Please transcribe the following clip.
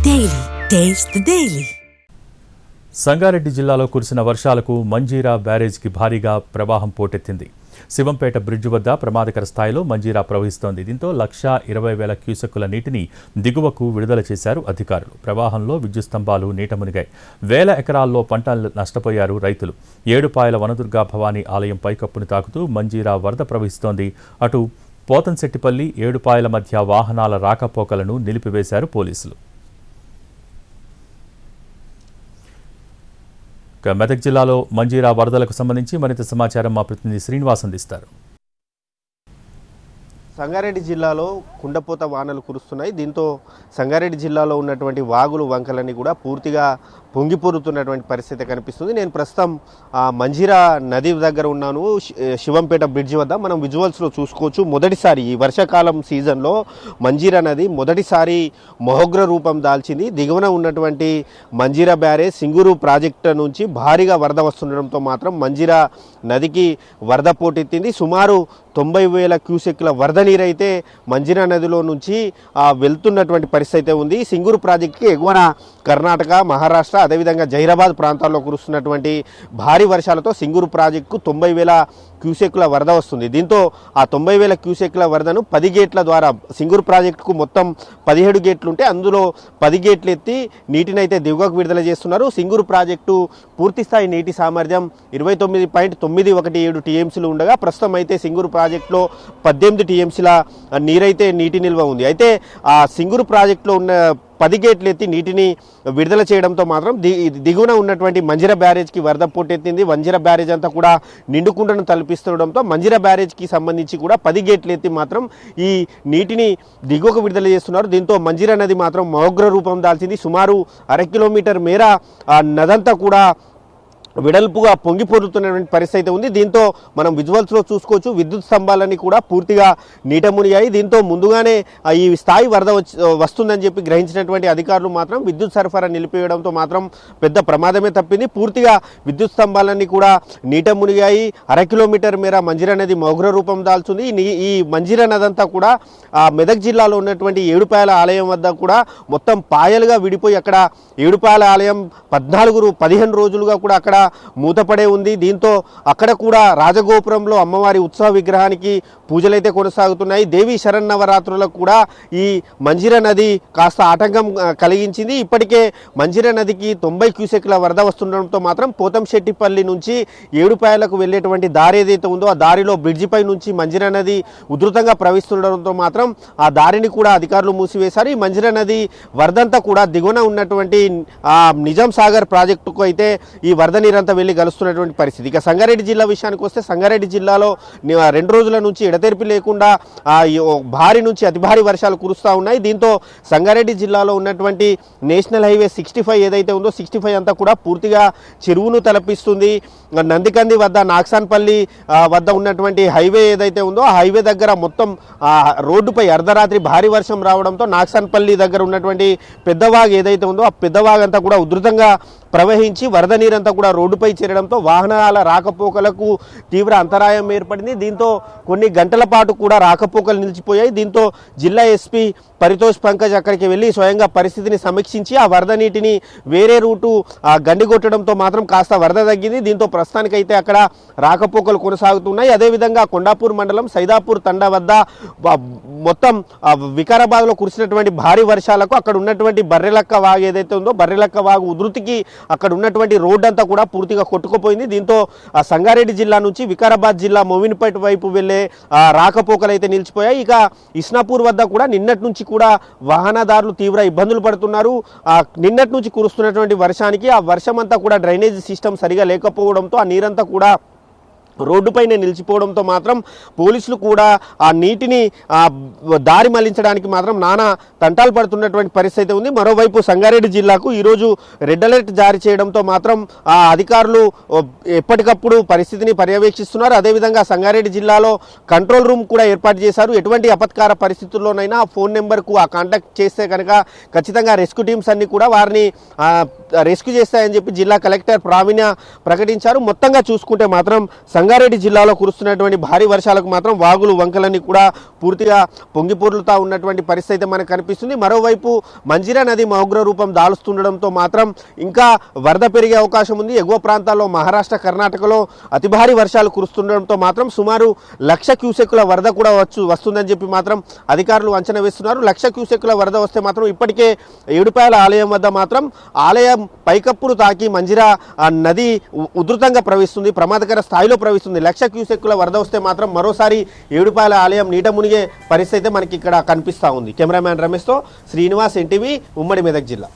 Daily. Taste the Daily. Sangareddy జిల్లాలో కురిసిన వర్షాలకు మంజీరా బ్యారేజ్కి భారీగా ప్రవాహం పోటెత్తింది. శివంపేట బ్రిడ్జ్ వద్ద ప్రమాదకర స్థాయిలో మంజీరా ప్రవహిస్తోంది. దీంతో 1,20,000 క్యూసెక్కుల నీటిని దిగువకు విడుదల చేశారు అధికారులు. ప్రవాహంలో విద్యుత్ స్తంభాలు నీట మునిగాయి. వేల ఎకరాల్లో పంటలు నష్టపోయారు రైతులు. ఏడుపాయల వనదుర్గా భవానీ ఆలయం పైకప్పును తాకుతూ మంజీరా వరద ప్రవహిస్తోంది. అటు పోతంశెట్టిపల్లి ఏడుపాయల మధ్య వాహనాల రాకపోకలను నిలిపివేశారు పోలీసులు. మెదక్ జిల్లాలో మంజీరా వరదలకు సంబంధించి మరింత సమాచారం మా ప్రతినిధి శ్రీనివాస్ అందిస్తారు. సంగారెడ్డి జిల్లాలో కుండపోత వానలు కురుస్తున్నాయి. దీంతో సంగారెడ్డి జిల్లాలో ఉన్నటువంటి వాగులు వంకలన్నీ కూడా పూర్తిగా పొంగిపోరుతున్నటువంటి పరిస్థితి కనిపిస్తుంది. నేను ప్రస్తుతం మంజీరా నది దగ్గర ఉన్నాను. శివంపేట బ్రిడ్జ్ వద్ద మనం విజువల్స్లో చూసుకోవచ్చు. మొదటిసారి ఈ వర్షాకాలం సీజన్లో మంజీరా నది మొదటిసారి మహోగ్ర రూపం దాల్చింది. దిగువన ఉన్నటువంటి మంజీరా బ్యారేజ్ సింగూరు ప్రాజెక్టు నుంచి భారీగా వరద వస్తుండడంతో మాత్రం మంజీరా నదికి వరద పోటెత్తింది. సుమారు 90,000 క్యూసెక్ల వరద నీరైతే మంజీరా నదిలో నుంచి వెళ్తున్నటువంటి పరిస్థితి అయితే ఉంది. సింగూరు ప్రాజెక్టుకి ఎగువన కర్ణాటక, మహారాష్ట్ర, అదేవిధంగా జహీరాబాద్ ప్రాంతాల్లో కురుస్తున్నటువంటి భారీ వర్షాలతో సింగూరు ప్రాజెక్టుకు 90,000 క్యూసెక్ల వరద వస్తుంది. దీంతో ఆ 90,000 క్యూసెక్ల వరదను 10 గేట్ల ద్వారా సింగూరు ప్రాజెక్టుకు మొత్తం 17 గేట్లు ఉంటే అందులో 10 గేట్లు ఎత్తి నీటిని అయితే దిగువకు విడుదల చేస్తున్నారు. సింగూరు ప్రాజెక్టు పూర్తిస్థాయి నీటి సామర్థ్యం 29.917 టీఎంసీలు ఉండగా ప్రస్తుతం అయితే సింగూరు ప్రాజెక్టులో 18 టీఎంసీల నీరైతే నీటి నిల్వ ఉంది. అయితే ఆ సింగూరు ప్రాజెక్టులో ఉన్న 10 గేట్లు ఎత్తి నీటిని విడుదల చేయడంతో మాత్రం దిగువన ఉన్నటువంటి మంజీరా బ్యారేజ్కి వరద పోటెత్తింది. మంజీరా బ్యారేజ్ అంతా కూడా నిండుకుండను తలపిస్తుండడంతో మంజీరా బ్యారేజ్కి సంబంధించి కూడా 10 గేట్లు ఎత్తి మాత్రం ఈ నీటిని దిగువకు విడుదల చేస్తున్నారు. దీంతో మంజీరా నది మాత్రం మహోగ్ర రూపం దాల్చింది. సుమారు 1/2 కిలోమీటర్ మేర ఆ నదంతా కూడా వెడల్పుగా పొంగిపోతున్నటువంటి పరిస్థితి ఉంది. దీంతో మనం విజువల్స్లో చూసుకోవచ్చు. విద్యుత్ స్తంభాలన్నీ కూడా పూర్తిగా నీట మునిగాయి. దీంతో ముందుగానే ఈ స్థాయి వరద వస్తుందని చెప్పి గ్రహించినటువంటి అధికారులు మాత్రం విద్యుత్ సరఫరా నిలిపివేయడంతో మాత్రం పెద్ద ప్రమాదమే తప్పింది. పూర్తిగా విద్యుత్ స్తంభాలన్నీ కూడా నీట మునిగాయి. 1/2 కిలోమీటర్ మేర మంజీరా నది మౌగ్ర రూపం దాల్చుంది. ఈ మంజీరా నది అంతా కూడా మెదక్ జిల్లాలో ఉన్నటువంటి ఏడుపాయల ఆలయం వద్ద కూడా మొత్తం పాయలుగా విడిపోయి అక్కడ ఏడుపాయల ఆలయం 15 రోజులుగా కూడా అక్కడ మూతపడే ఉంది. దీంతో అక్కడ కూడా రాజగోపురంలో అమ్మవారి ఉత్సవ విగ్రహానికి పూజలైతే కొనసాగుతున్నాయి. దేవి శరన్నవరాత్రులకు కూడా ఈ మంజీరా నది కాస్త ఆటంకం కలిగించింది. ఇప్పటికే మంజీరా నదికి 90 క్యూసెక్ల వరద వస్తుండడంతో మాత్రం పోతంశెట్టిపల్లి నుంచి ఏడుపాయలకు వెళ్ళేటువంటి దారి ఏదైతే ఉందో ఆ దారిలో బ్రిడ్జిపై నుంచి మంజీరా నది ఉధృతంగా ప్రవహిస్తుండడంతో మాత్రం ఆ దారిని కూడా అధికారులు మూసివేశారు. ఈ మంజీరా నది వరదంతా కూడా దిగువన ఉన్నటువంటి నిజాం సాగర్ ప్రాజెక్టుకు అయితే ఈ వరద నీరంతా వెళ్ళి కలుస్తున్నటువంటి పరిస్థితి. ఇక సంగారెడ్డి జిల్లా విషయానికి వస్తే సంగారెడ్డి జిల్లాలో 2 రోజుల నుంచి ఎడతెరిపి లేకుండా భారీ నుంచి అతి భారీ వర్షాలు కురుస్తూ ఉన్నాయి. దీంతో సంగారెడ్డి జిల్లాలో ఉన్నటువంటి నేషనల్ హైవే 65 ఏదైతే ఉందో 65 అంతా కూడా పూర్తిగా చెరువును తలపిస్తుంది. నందికంది వద్ద నాక్సాన్పల్లి వద్ద ఉన్నటువంటి హైవే ఏదైతే ఉందో ఆ హైవే దగ్గర మొత్తం రోడ్డుపై అర్ధరాత్రి భారీ వర్షం రావడంతో నాక్సాన్పల్లి దగ్గర ఉన్నటువంటి పెద్దవాగు ఏదైతే ఉందో ఆ పెద్దవాగు అంతా కూడా ఉధృతంగా ప్రవహించి వరద నీరంతా కూడా రోడ్డుపై చేరడంతో వాహనాల రాకపోకలకు తీవ్ర అంతరాయం ఏర్పడింది. దీంతో కొన్ని గంటల పాటు కూడా రాకపోకలు నిలిచిపోయాయి. దీంతో జిల్లా ఎస్పీ పరితోష్ పంకజ్ అక్కడికి వెళ్ళి స్వయంగా పరిస్థితిని సమీక్షించి ఆ వరద నీటిని వేరే రూటు గండిగొట్టడంతో మాత్రం కాస్త వరద తగ్గింది. దీంతో ప్రస్తుతానికైతే అక్కడ రాకపోకలు కొనసాగుతున్నాయి. అదేవిధంగా కొండాపూర్ మండలం సైదాపూర్ తండా వద్ద మొత్తం వికారాబాద్లో కురిసినటువంటి భారీ వర్షాలకు అక్కడ ఉన్నటువంటి బర్రెలక్క వాగు ఏదైతే ఉందో బర్రెలక్క వాగు ఉధృతికి అక్కడ ఉన్నటువంటి రోడ్డు అంతా కూడా పూర్తిగా కొట్టుకుపోయింది. దీంతో సంగారెడ్డి జిల్లా నుంచి వికారాబాద్ జిల్లా మోమిన్పేట వైపు వెళ్లే రాకపోకలు అయితే నిలిచిపోయాయి. ఇక ఇస్నాపూర్ వద్ద కూడా నిన్నటి నుంచి కూడా వాహనదారులు తీవ్ర ఇబ్బందులు పడుతున్నారు. నిన్నటి నుంచి కురుస్తున్నటువంటి వర్షానికి ఆ వర్షం అంతా కూడా డ్రైనేజ్ సిస్టమ్ సరిగా లేకపోవడంతో ఆ నీరంతా కూడా రోడ్డుపైనే నిలిచిపోవడంతో మాత్రం పోలీసులు కూడా ఆ నీటిని దారి మళ్లించడానికి మాత్రం నానా తంటాలు పడుతున్నటువంటి పరిస్థితి ఉంది. మరోవైపు సంగారెడ్డి జిల్లాకు ఈరోజు రెడ్ అలర్ట్ జారీ చేయడంతో మాత్రం అధికారులు ఎప్పటికప్పుడు పరిస్థితిని పర్యవేక్షిస్తున్నారు. అదేవిధంగా సంగారెడ్డి జిల్లాలో కంట్రోల్ రూమ్ కూడా ఏర్పాటు చేశారు. ఎటువంటి అపత్కార పరిస్థితుల్లోనైనా ఫోన్ నెంబర్కు కాంటాక్ట్ చేస్తే కనుక ఖచ్చితంగా రెస్క్యూ టీమ్స్ అన్ని కూడా వారిని రెస్క్యూ చేస్తాయని చెప్పి జిల్లా కలెక్టర్ ప్రావీణ్య ప్రకటించారు. మొత్తంగా చూసుకుంటే మాత్రం సంగారెడ్డి జిల్లాలో కురుస్తున్నటువంటి భారీ వర్షాలకు మాత్రం వాగులు వంకలన్నీ కూడా పూర్తిగా పొంగిపొర్లుతా ఉన్నటువంటి పరిస్థితి మనకు కనిపిస్తుంది. మరోవైపు మంజీరా నది మౌగ్ర రూపం దాలుస్తుండడంతో మాత్రం ఇంకా వరద పెరిగే అవకాశం ఉంది. ఎగువ ప్రాంతాల్లో మహారాష్ట్ర, కర్ణాటకలో అతి భారీ వర్షాలు కురుస్తుండడంతో మాత్రం సుమారు 1,00,000 క్యూసెక్కుల వరద కూడా వస్తుందని చెప్పి మాత్రం అధికారులు అంచనా వేస్తున్నారు. 1,00,000 క్యూసెక్కుల వరద వస్తే మాత్రం ఇప్పటికే ఏడుపాయల ఆలయం వద్ద మాత్రం ఆలయం పైకప్పును తాకి మంజీరా నది ఉధృతంగా ప్రవహిస్తుంది, ప్రమాదకర స్థాయిలో ప్రవహిస్తుంది. 1,00,000 క్యూసెక్కుల వరద వస్తే మాత్రం మరోసారి ఏడుపాయల ఆలయం నీట మునిగే పరిస్థితి మనకి ఇక్కడ కనిపిస్తూ ఉంది. కెమెరామ్యాన్ రమేష్తో శ్రీనివాస్, ఎన్టీవీ, ఉమ్మడి మెదక్ జిల్లా.